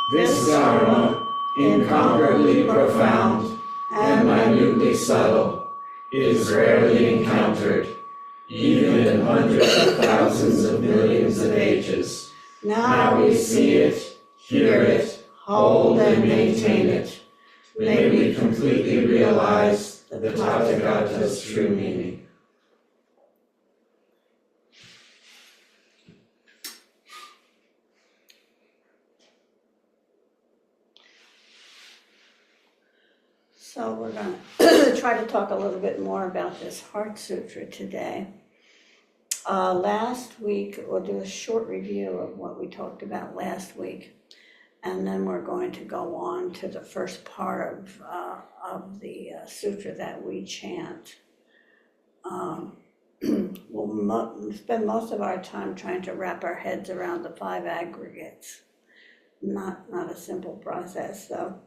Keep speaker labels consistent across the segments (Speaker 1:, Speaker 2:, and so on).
Speaker 1: This Dharma, incomparably profound and minutely subtle, is rarely encountered, even in hundreds of thousands of millions of ages. Now we see it, hear it, hold and maintain it. May we completely realize the Tathagata's true meaning.
Speaker 2: So we're going to try to talk a little bit more about this Heart Sutra today. Last week, we'll do a short review of what we talked about last week, and then we're going to go on to the first part of the sutra that we chant. We'll spend most of our time trying to wrap our heads around the 5 aggregates. Not a simple process, though.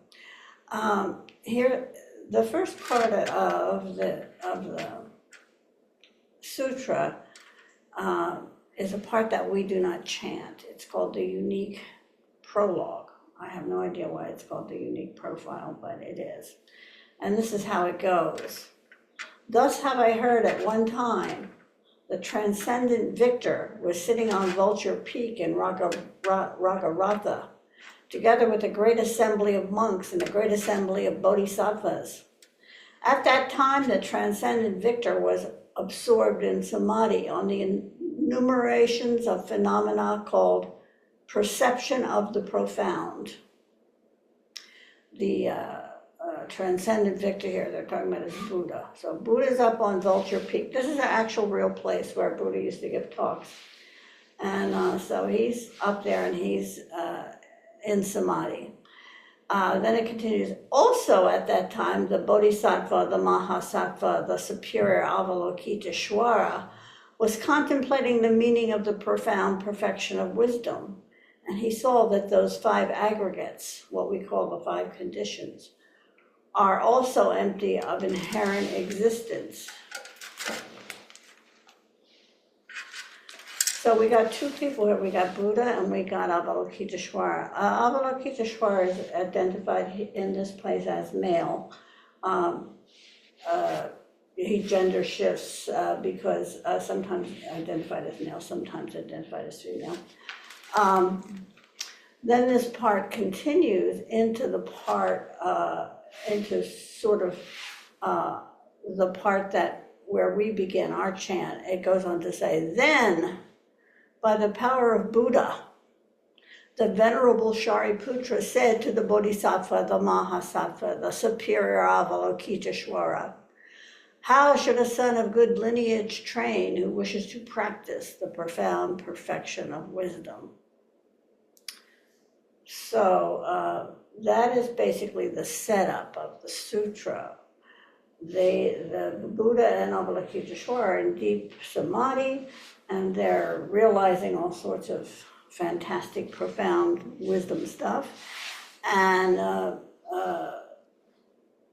Speaker 2: Here, the first part of the sutra is a part that we do not chant. It's called the unique prologue. I have no idea why it's called the unique profile, but it is. And this is how it goes. Thus have I heard at one time, the transcendent victor was sitting on Vulture Peak in Ragaratha, together with a great assembly of monks and a great assembly of bodhisattvas. At that time, the transcendent victor was absorbed in samadhi on the enumerations of phenomena called perception of the profound. The transcendent victor here, they're talking about is Buddha. So Buddha's up on Vulture Peak. This is an actual real place where Buddha used to give talks. And so he's up there and he's in samadhi. Then it continues. Also at that time, the Bodhisattva, the Mahasattva, the superior Avalokiteshvara, was contemplating the meaning of the profound perfection of wisdom. And he saw that those 5 aggregates, what we call the 5 conditions, are also empty of inherent existence. So we got 2 people here. We got Buddha and we got Avalokiteshvara. Avalokiteshvara is identified in this place as male. He gender shifts because sometimes identified as male, sometimes identified as female. Then this part continues into the part, into sort of the part that where we begin our chant. It goes on to say, then, by the power of Buddha, the venerable Shariputra said to the Bodhisattva, the Mahasattva, the superior Avalokiteshvara, how should a son of good lineage train who wishes to practice the profound perfection of wisdom? So that is basically the setup of the sutra. The Buddha and Avalokiteshvara are in deep samadhi, and they're realizing all sorts of fantastic, profound wisdom stuff. And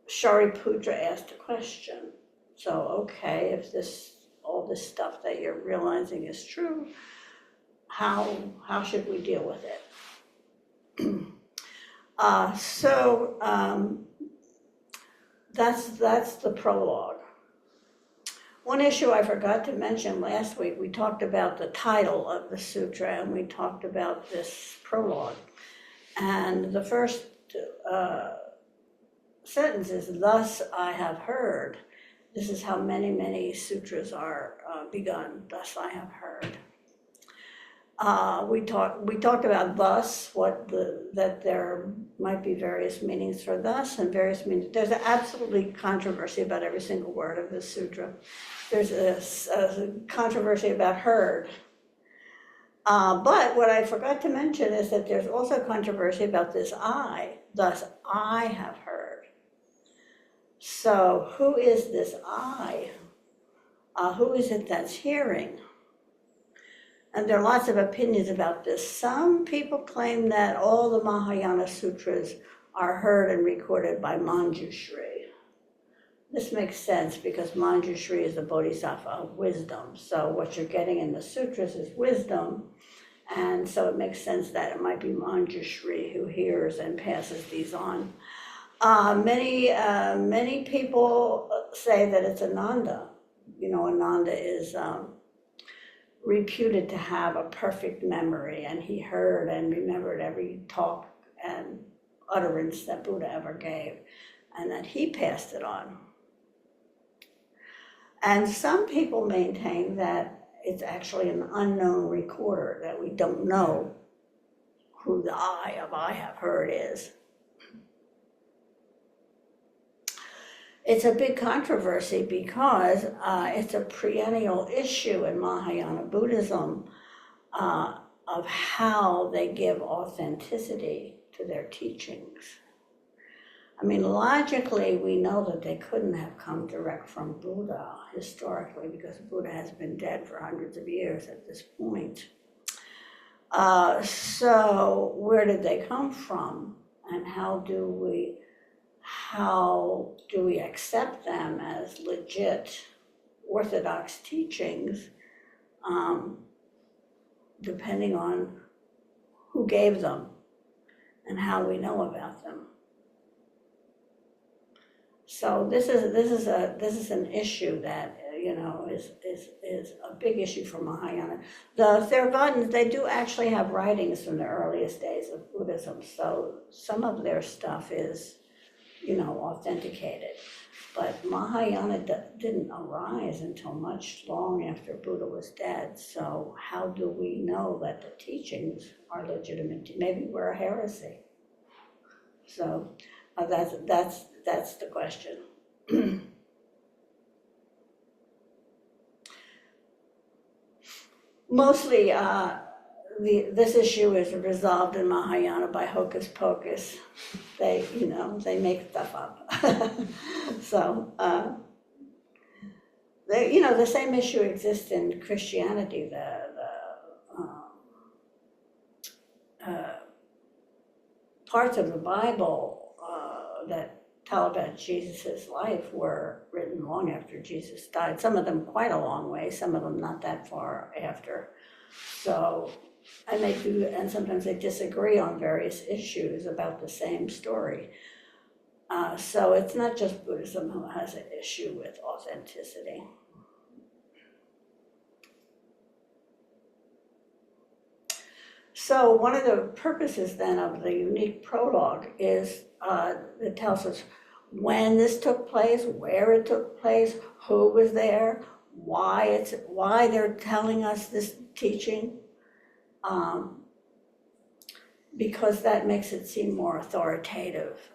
Speaker 2: Shariputra asked a question. So, okay, if all this stuff that you're realizing is true, how should we deal with it? That's the prologue. One issue I forgot to mention last week, we talked about the title of the sutra and we talked about this prologue. And the first sentence is, thus I have heard. This is how many sutras are begun, thus I have heard. We talked about thus, that there might be various meanings for thus and various meanings. There's absolutely controversy about every single word of this sutra. There's a controversy about heard. But what I forgot to mention is that there's also controversy about this I, thus I have heard. So who is this I? Who is it that's hearing? And there are lots of opinions about this. Some people claim that all the Mahayana sutras are heard and recorded by Manjushri. This makes sense because Manjushri is the bodhisattva of wisdom. So what you're getting in the sutras is wisdom, And so it makes sense that it might be Manjushri who hears and passes these on. Many people say that it's Ananda. You know, Ananda is reputed to have a perfect memory, and he heard and remembered every talk and utterance that Buddha ever gave, and that he passed it on. And some people maintain that it's actually an unknown recorder, that we don't know who the I of I have heard is. It's a big controversy because it's a perennial issue in Mahayana Buddhism of how they give authenticity to their teachings. I mean, logically, we know that they couldn't have come direct from Buddha historically, because Buddha has been dead for hundreds of years at this point. So where did they come from? And how do we accept them as legit orthodox teachings, depending on who gave them and how we know about them? So this is an issue that is a big issue for Mahayana. The Theravadins, they do actually have writings from the earliest days of Buddhism, so some of their stuff is authenticated. But Mahayana didn't arise until much long after Buddha was dead. So how do we know that the teachings are legitimate? Maybe we're a heresy. So that's the question. Mostly, this issue is resolved in Mahayana by hocus pocus. They make stuff up. So, the same issue exists in Christianity. The parts of the Bible that tell about Jesus' life were written long after Jesus died. Some of them quite a long way, some of them not that far after. So, and sometimes they disagree on various issues about the same story. So it's not just Buddhism who has an issue with authenticity. So one of the purposes then of the unique prologue is it tells us when this took place, where it took place, who was there, why they're telling us this teaching, because that makes it seem more authoritative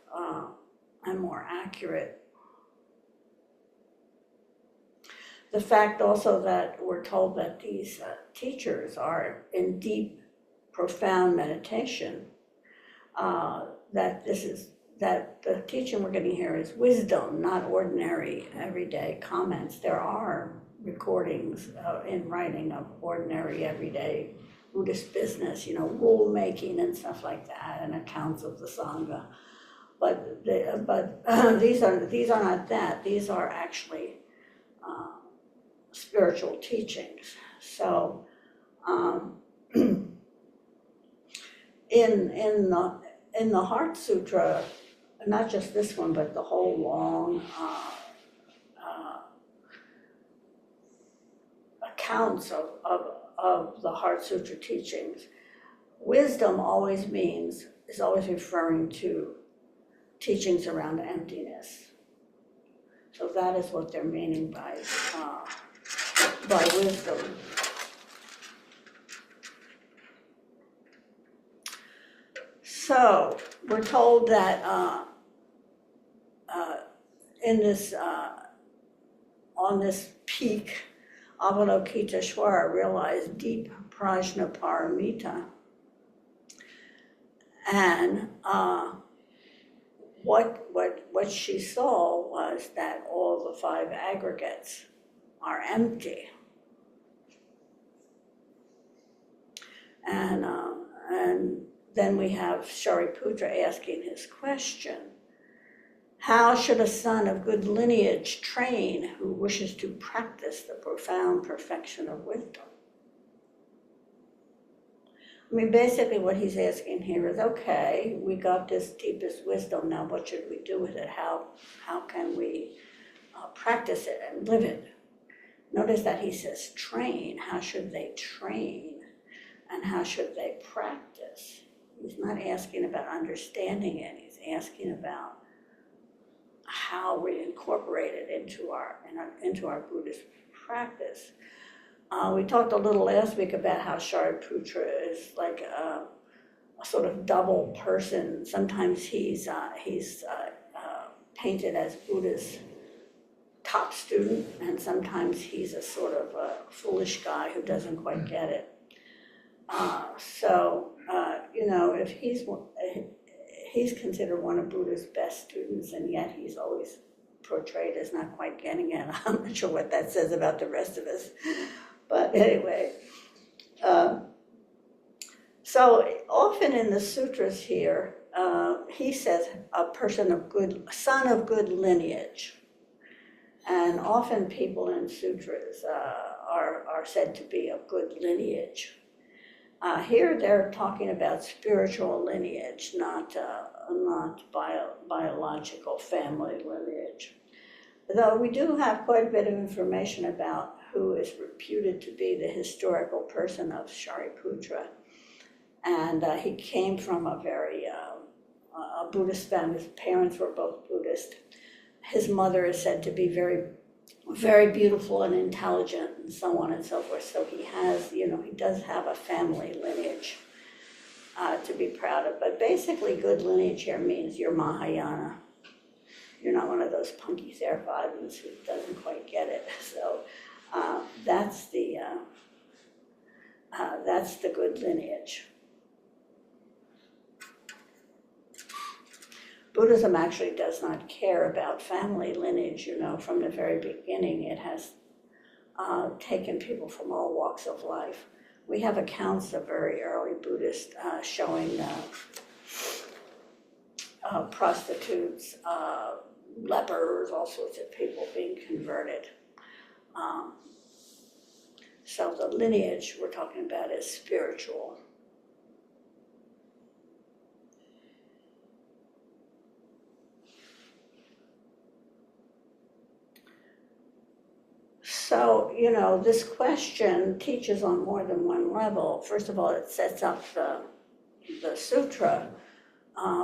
Speaker 2: and more accurate. The fact also that we're told that these teachers are in deep, profound meditation, that the teaching we're getting here is wisdom, not ordinary everyday comments. There are recordings in writing of ordinary everyday Buddhist business, rule making and stuff like that, and accounts of the Sangha. But these are not that. These are actually spiritual teachings. So in the Heart Sutra, not just this one, but the whole long accounts of the Heart Sutra teachings, wisdom is always referring to teachings around emptiness. So that is what they're meaning by wisdom. So we're told that on this peak, Avalokiteshvara realized deep prajnaparamita, and what she saw was that all the five aggregates are empty, and then we have Shariputra asking his question: how should a son of good lineage train who wishes to practice the profound perfection of wisdom? I mean, basically what he's asking here is, okay, we got this deepest wisdom, now what should we do with it? How can we practice it and live it? Notice that he says train. How should they train? And how should they practice? He's not asking about understanding it. He's asking about how we incorporate it into our Buddhist practice. We talked a little last week about how Shariputra is like a sort of double person. Sometimes he's painted as Buddha's top student, and sometimes he's a sort of a foolish guy who doesn't quite get it. If he's considered one of Buddha's best students, and yet he's always portrayed as not quite getting it. I'm not sure what that says about the rest of us. But anyway, so often in the sutras here, he says a son of good lineage. And often people in sutras are said to be of good lineage. Here they're talking about spiritual lineage, not biological family lineage. Though we do have quite a bit of information about who is reputed to be the historical person of Shariputra. And he came from a very a Buddhist family. His parents were both Buddhist. His mother is said to be very, very beautiful and intelligent and so on and so forth. So he has, he does have a family lineage to be proud of. But basically good lineage here means you're Mahayana. You're not one of those punky Theravadas who doesn't quite get it. So that's the good lineage. Buddhism actually does not care about family lineage. From the very beginning, it has taken people from all walks of life. We have accounts of very early Buddhists showing prostitutes, lepers, all sorts of people being converted. So the lineage we're talking about is spiritual. So, this question teaches on more than one level. First of all, it sets up the sutra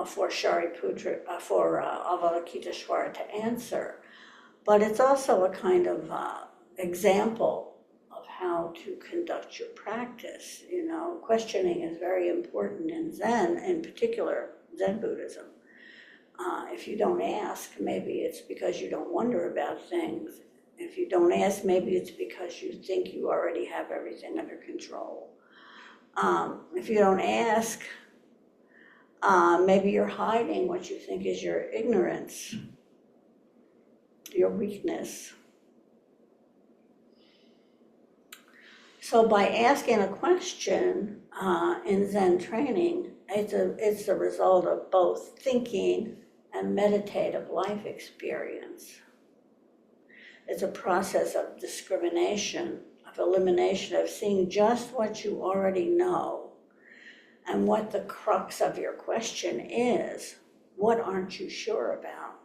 Speaker 2: for Shariputra, for Avalokiteshvara to answer. But it's also a kind of example of how to conduct your practice. Questioning is very important in Zen, in particular Zen Buddhism. If you don't ask, maybe it's because you don't wonder about things. If you don't ask, maybe it's because you think you already have everything under control. If you don't ask, maybe you're hiding what you think is your ignorance, your weakness. So by asking a question in Zen training, it's the result of both thinking and meditative life experience. It's a process of discrimination, of elimination, of seeing just what you already know and what the crux of your question is. What aren't you sure about?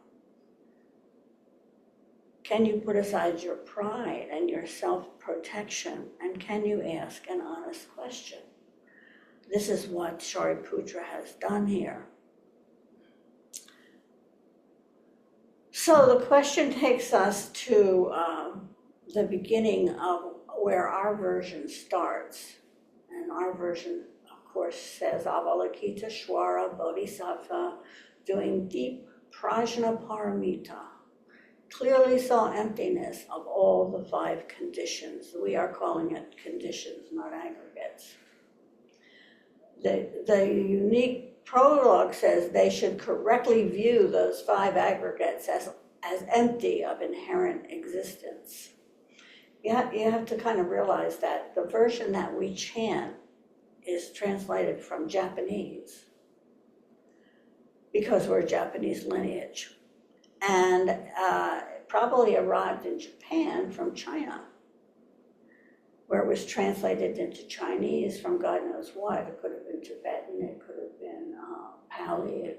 Speaker 2: Can you put aside your pride and your self-protection, and can you ask an honest question? This is what Shariputra has done here. So the question takes us to the beginning of where our version starts. And our version, of course, says Avalokiteshvara Bodhisattva doing deep prajnaparamita, clearly saw emptiness of all the 5 conditions. We are calling it conditions, not aggregates. The unique prologue says they should correctly view those 5 aggregates as empty of inherent existence. You have to kind of realize that the version that we chant is translated from Japanese because we're Japanese lineage, and probably arrived in Japan from China. where it was translated into Chinese from God knows what. It could have been Tibetan, it could have been Pali,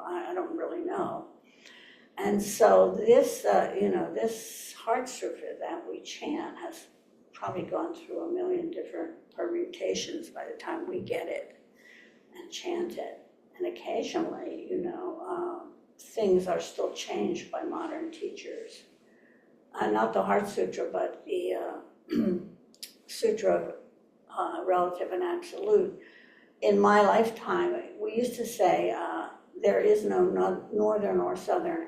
Speaker 2: I don't really know. And so this, this heart sutra that we chant has probably gone through a million different permutations by the time we get it and chant it. And occasionally, things are still changed by modern teachers. Not the Heart Sutra, but the Sutra of Relative and Absolute. In my lifetime, we used to say there is no northern or southern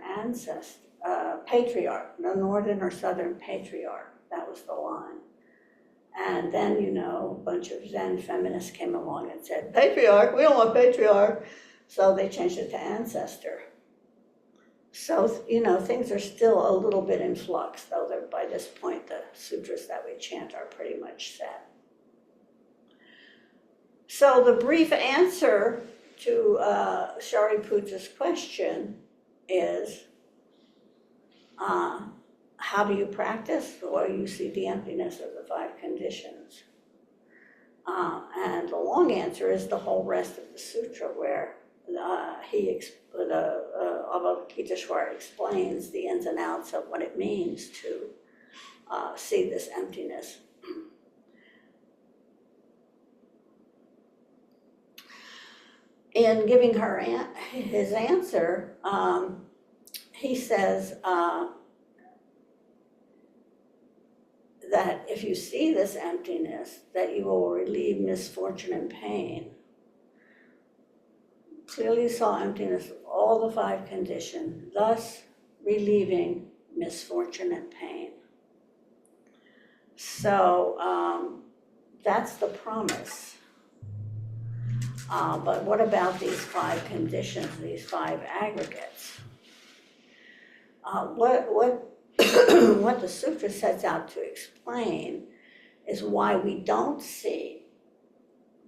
Speaker 2: patriarch, no northern or southern patriarch. That was the line. And then, a bunch of Zen feminists came along and said, patriarch, we don't want patriarch. So they changed it to ancestor. So, things are still a little bit in flux, though by this point, the sutras that we chant are pretty much set. So the brief answer to Shariputra's question is, how do you practice? Well, you see the emptiness of the 5 conditions. And the long answer is the whole rest of the sutra, where Avalokiteshvara explains the ins and outs of what it means to see this emptiness. In giving her his answer, he says that if you see this emptiness, that you will relieve misfortune and pain. Clearly saw emptiness of all the 5 conditions, thus relieving misfortune and pain. So that's the promise. But what about these 5 conditions, these 5 aggregates? What the sutra sets out to explain is why we don't see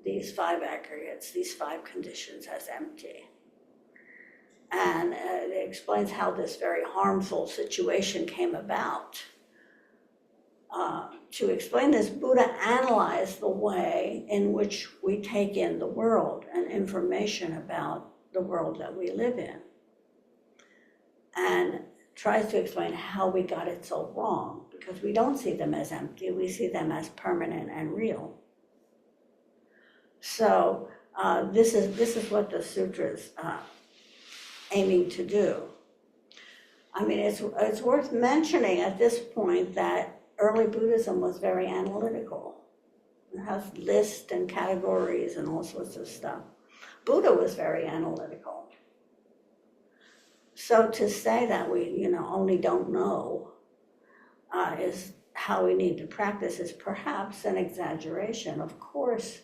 Speaker 2: these 5 aggregates, these 5 conditions as empty. And it explains how this very harmful situation came about. To explain this, Buddha analyzed the way in which we take in the world and information about the world that we live in, and tries to explain how we got it so wrong, because we don't see them as empty, we see them as permanent and real. So this is what the sutra is aiming to do. I mean, it's worth mentioning at this point that early Buddhism was very analytical. It has lists and categories and all sorts of stuff. Buddha was very analytical. So to say that we, only don't know is how we need to practice is perhaps an exaggeration. Of course,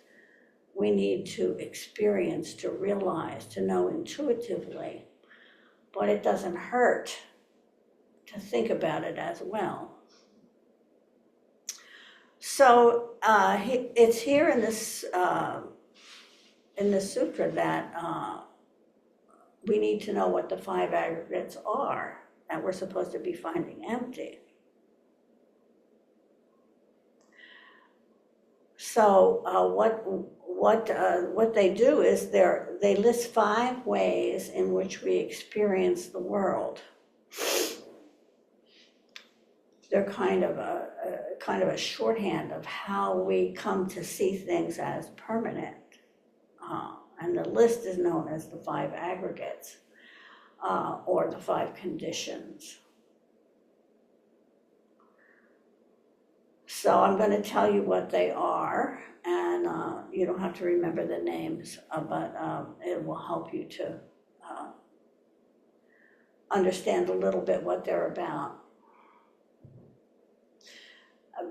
Speaker 2: we need to experience, to realize, to know intuitively, but it doesn't hurt to think about it as well. So it's here in this sutra that we need to know what the 5 aggregates are that we're supposed to be finding empty. So what they do is they list 5 ways in which we experience the world. They're kind of a shorthand of how we come to see things as permanent. And the list is known as the 5 aggregates, or the 5 conditions. So I'm going to tell you what they are, and you don't have to remember the names, but it will help you to understand a little bit what they're about.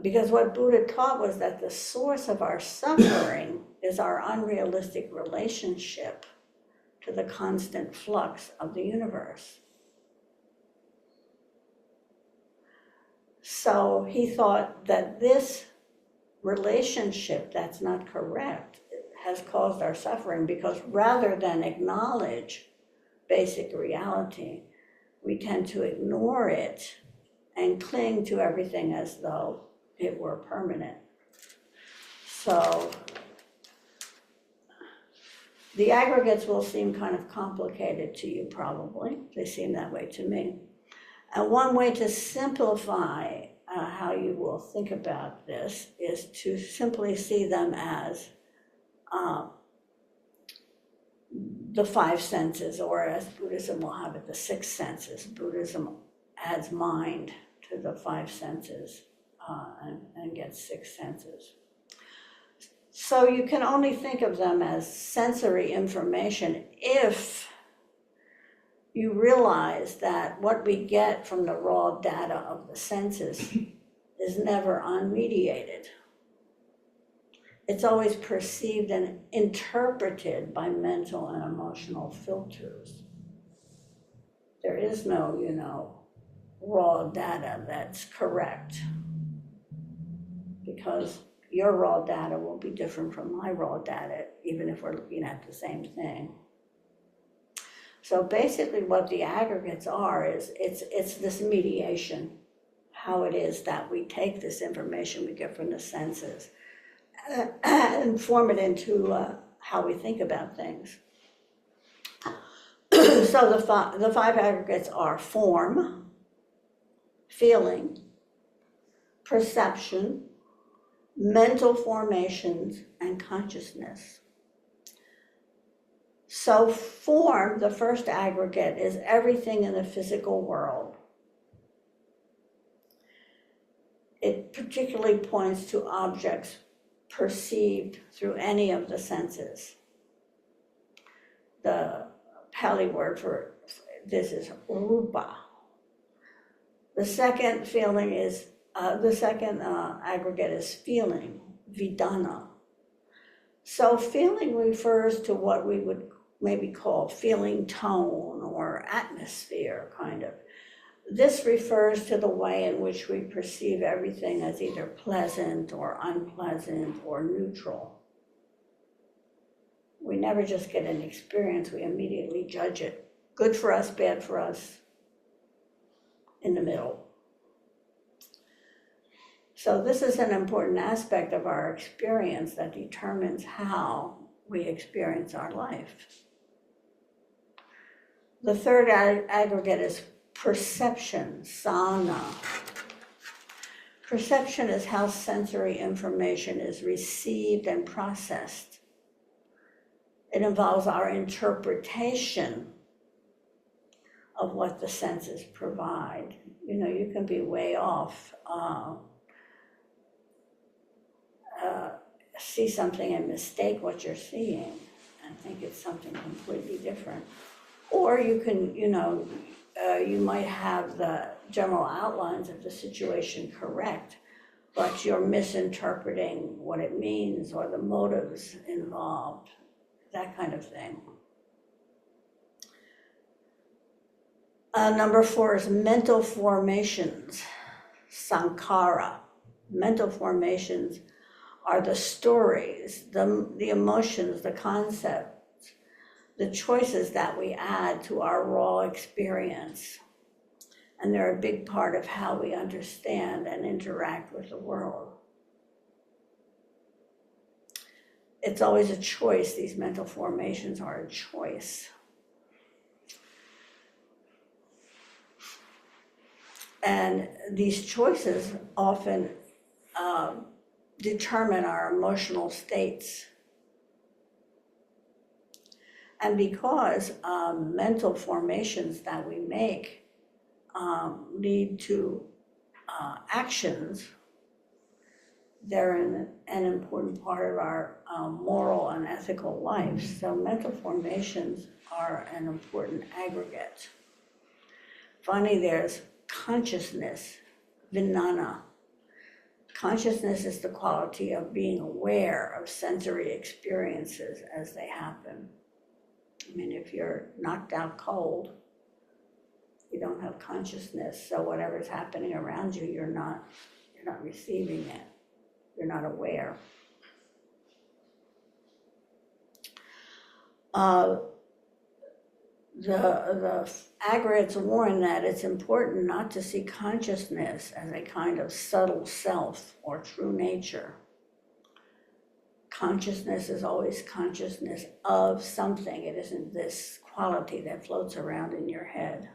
Speaker 2: Because what Buddha taught was that the source of our suffering is our unrealistic relationship to the constant flux of the universe. So he thought that this relationship that's not correct has caused our suffering, because rather than acknowledge basic reality, we tend to ignore it and cling to everything as though it were permanent. So the aggregates will seem kind of complicated to you probably. They seem that way to me. And one way to simplify how you will think about this is to simply see them as the five senses, or as Buddhism will have it, the six senses. Buddhism adds mind to the five senses and gets six senses. So you can only think of them as sensory information if you realize that what we get from the raw data of the senses is never unmediated. It's always perceived and interpreted by mental and emotional filters. There is no, raw data that's correct, because your raw data will be different from my raw data, even if we're looking at the same thing. So basically what the aggregates are is it's this mediation, how it is that we take this information we get from the senses and form it into how we think about things. So the five aggregates are form, feeling, perception, mental formations, and consciousness. So form, the first aggregate, is everything in the physical world. It particularly points to objects perceived through any of the senses. The Pali word for this is rupa. The second aggregate is feeling, vidana. So feeling refers to what we would maybe call feeling tone or atmosphere, kind of. This refers to the way in which we perceive everything as either pleasant or unpleasant or neutral. We never just get an experience, we immediately judge it. Good for us, bad for us, in the middle. So this is an important aspect of our experience that determines how we experience our life. The third aggregate is perception, sana. Perception is how sensory information is received and processed. It involves our interpretation of what the senses provide. You can be way off, see something and mistake what you're seeing and think it's something completely different. Or you can, you might have the general outlines of the situation correct, but you're misinterpreting what it means or the motives involved, that kind of thing. Number 4 is mental formations, sankhara. Mental formations are the stories, the emotions, the concepts, the choices that we add to our raw experience. And they're a big part of how we understand and interact with the world. It's always a choice. These mental formations are a choice. And these choices often determine our emotional states. And because mental formations that we make lead to actions, they're an important part of our moral and ethical life. So mental formations are an important aggregate. Finally, there's consciousness, vijnana. Consciousness is the quality of being aware of sensory experiences as they happen. I mean, if you're knocked out cold, you don't have consciousness, so whatever's happening around you, you're not receiving it. You're not aware. The aggregates warn that it's important not to see consciousness as a kind of subtle self or true nature. Consciousness is always consciousness of something. It isn't this quality that floats around in your head.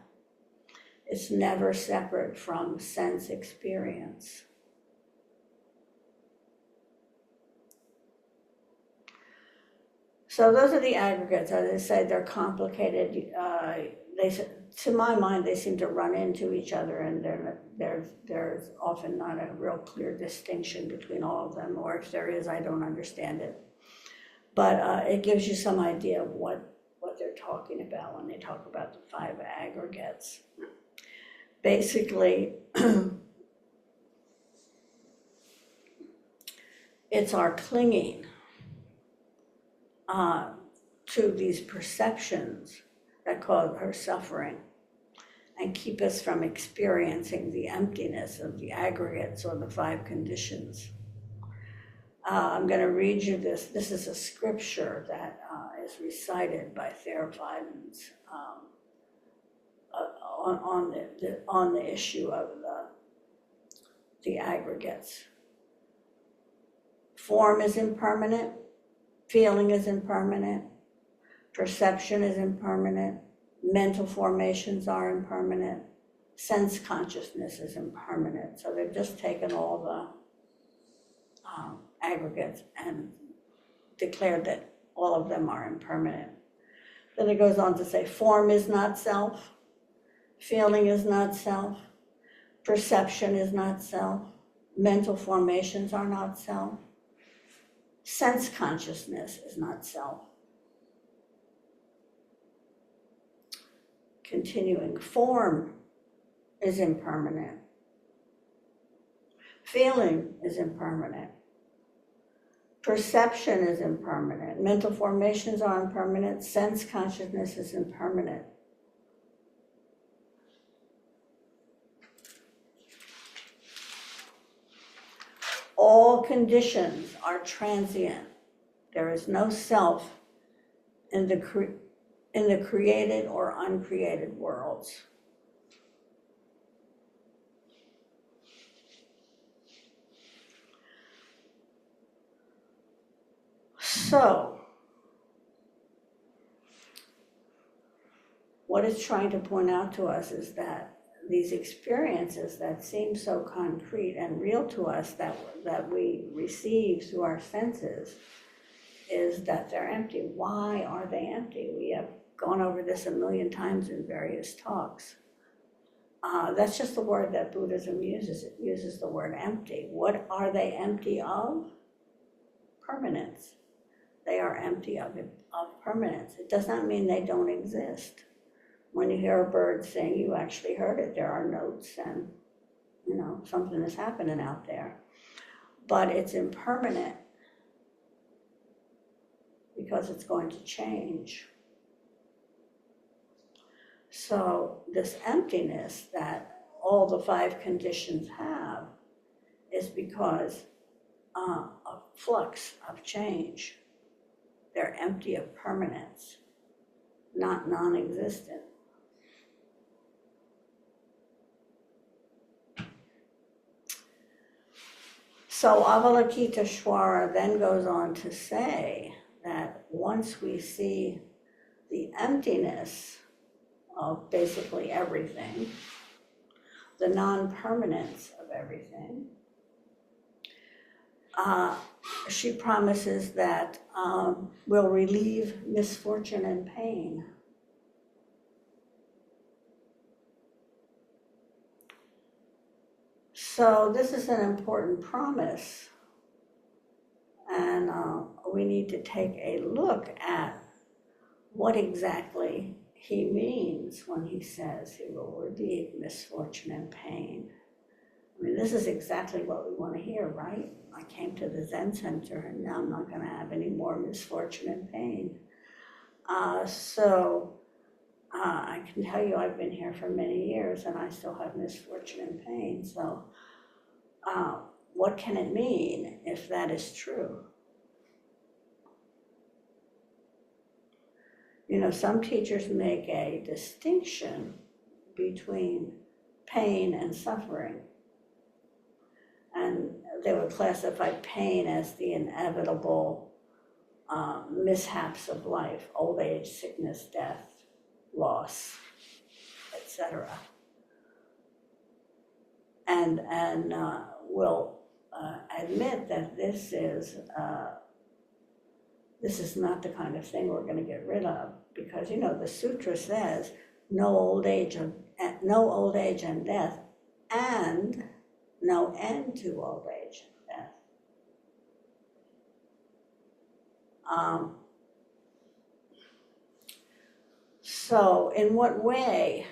Speaker 2: It's never separate from sense experience. So those are the aggregates. As I say, they're complicated. To my mind, they seem to run into each other, and there's often not a real clear distinction between all of them, or if there is, I don't understand it. But it gives you some idea of what they're talking about when they talk about the 5 aggregates. Basically, it's our clinging to these perceptions that cause our suffering and keep us from experiencing the emptiness of the aggregates or the 5 conditions. I'm going to read you this. This is a scripture that is recited by Theraphians on the issue of the aggregates. Form is impermanent. Feeling is impermanent. Perception is impermanent. Mental formations are impermanent. Sense consciousness is impermanent. So they've just taken all the aggregates and declared that all of them are impermanent. Then it goes on to say, form is not self. Feeling is not self. Perception is not self. Mental formations are not self. Sense consciousness is not self. Continuing, form is impermanent. Feeling is impermanent. Perception is impermanent. Mental formations are impermanent. Sense consciousness is impermanent. All conditions are transient. There is no self in the created or uncreated worlds. So, what it's trying to point out to us is that these experiences that seem so concrete and real to us that we receive through our senses is that they're empty. Why are they empty? We have gone over this a million times in various talks. That's just the word that Buddhism uses. It uses the word empty. What are they empty of? Permanence. They are empty of permanence. It does not mean they don't exist. When you hear a bird sing, you actually heard it. There are notes and, something is happening out there. But it's impermanent because it's going to change. So this emptiness that all the 5 conditions have is because of flux, of change. They're empty of permanence, not non-existent. So Avalokiteshvara then goes on to say that once we see the emptiness of basically everything, the non-permanence of everything, she promises that we'll relieve misfortune and pain. So this is an important promise, and we need to take a look at what exactly he means when he says he will relieve misfortune and pain. I mean, this is exactly what we want to hear, right? I came to the Zen Center and now I'm not going to have any more misfortune and pain. I can tell you I've been here for many years and I still have misfortune and pain. So what can it mean if that is true? You know, some teachers make a distinction between pain and suffering. And they would classify pain as the inevitable mishaps of life, old age, sickness, death, loss, etc. And will admit that this is not the kind of thing we're going to get rid of, because, you know, the Sutra says no old age and death, and no end to old age and death. So in what way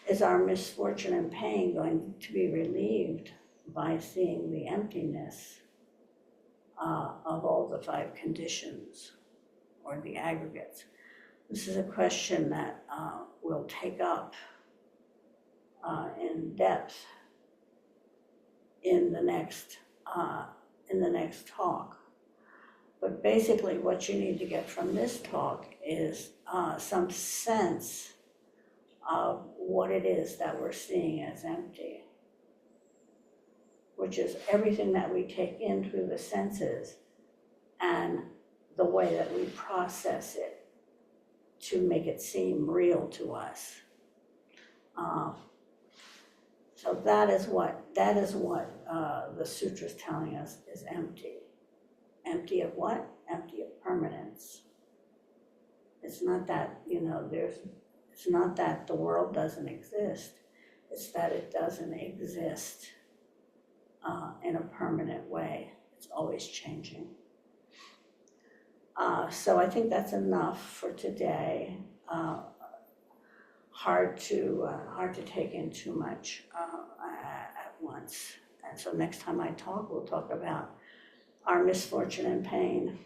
Speaker 2: is our misfortune and pain going to be relieved by seeing the emptiness of all the 5 conditions, or the aggregates? This is a question that we'll take up in depth in the next talk. But basically what you need to get from this talk is some sense of what it is that we're seeing as empty, which is everything that we take in through the senses and the way that we process it to make it seem real to us. So that is what the Sutra is telling us is empty. Empty of what? Empty of permanence. It's not that, you know, it's not that the world doesn't exist. It's that it doesn't exist in a permanent way. It's always changing. So I think that's enough for today. Hard to take in too much at once. And so next time I talk, we'll talk about our misfortune and pain.